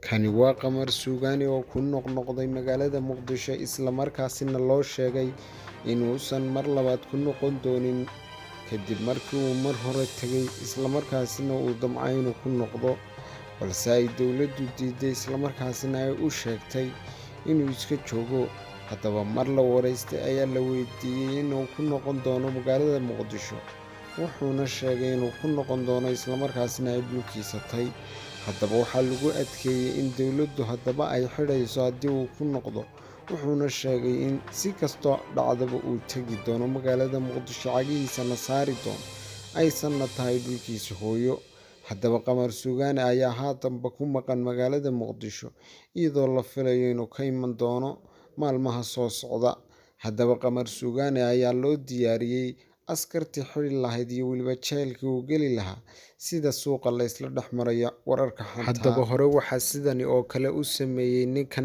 Kani waa qamar suugaani oo ku noqnoqday magaalada Muqdisho isla markaasina loo sheegay inuusan mar labaad ku noqon doonin kadib markii uu mar hore tegay isla markaasina uu damcay inuu ku noqdo, balse ay dowladdu diiday isla markaasina ay u sheegtay inuu iska joogo. Haddaba mar la waraystay ayaa la weydiiyey inuu ku noqon doono magaalada Muqdisho, wuxuuna sheegay inuu ku noqon doono isla markaasina ay dhulkiisa tahay. Haddaba waxaa lagu adkeeyey in dowladdu haddaba ay xidhayso haddii uu ku noqdo, wuxuuna sheegay in si kastoo dhacdaba uu tegi doono magaalada Muqdisho, cagihiisana saari doono, aysanna tahay dhulkiisa hooyo. Haddaba qamar suugaani ayaa haatanba ku maqan magaalada Muqdisho, iyadoo la filayo inuu ka iman doono maalmaha soo socda. Haddaba qamar suugaani ayaa loo diyaariyey askartii xidhi lahayd iyo weliba jacaylkii uu geli lahaa, sida suuqa la isla dhex marayo wararka xanta. Haddaba hore waxaa sidani oo kale u sameeyey ninka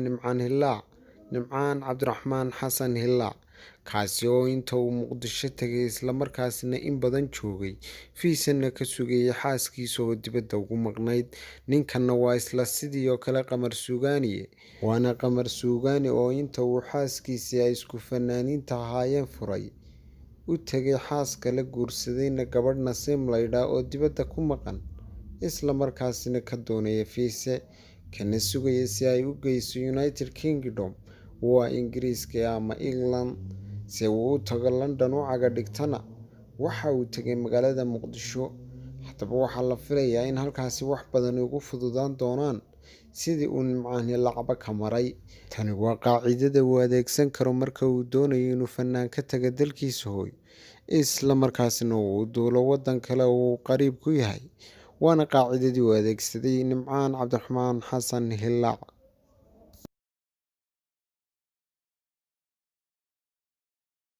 Nimcaan Cabdiraxmaan Xasan Hilaac, kaasi oo inta uu Muqdisho tegay isla markaasina in badan joogay, fiisana ka sugayay xaaskiisa oo dibadda ugu maqnayd. Ninkanna waa isla sidii oo kale qamar suugaaniye, waana qamar suugaani oo inta uu xaaskiisii ay isku fanaaniinta ahaayeen furay, u tegay xaas kala guursadayna gabadh Nasiim laydhaa oo dibadda ku maqan, isla markaasina ka doonaya fiise, kana sugaya si ay u geyso United Kingdom, waa Ingiriiska ama England, si uu u tago London u caga dhigtana waxa uu tegay magaalada Muqdisho. Haddaba waxaa la filayaa in halkaasi wax badan ugu fududaan doonaan sidii uu Nimcaan Hilaacba ka maray. Tani waa qaacidada uu adeegsan karo marka uu doonayo inuu fanaan ka tago dalkiisa hooyo, isla markaasina uu u duulo waddan kale oo uu qariib ku yahay, waana qaacidadii uu adeegsaday Nimcaan Cabdiraxmaan Xasan Hilaac.